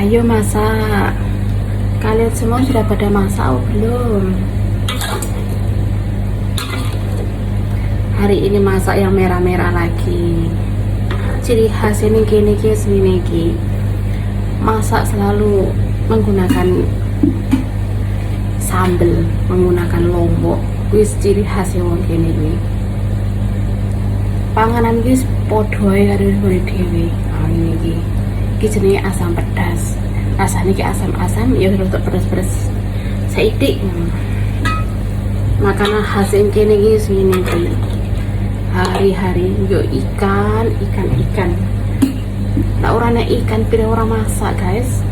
Ayo masak. Kalian semua sudah pada masak atau belum? Hari ini masak yang merah-merah lagi. Ciri khas ini gini masak selalu menggunakan sambel, menggunakan lombok. Wis ciri khas yang gini nih. Panganan wis podo ae karo dhewe. Ini jenenge asam pedas. Rasanya kayak asam-asam, ya untuk pedas-pedas seitik. Makanan khas yang kini sini hari-hari yo ikan. Tak orangnya ikan, pilih orang masak guys.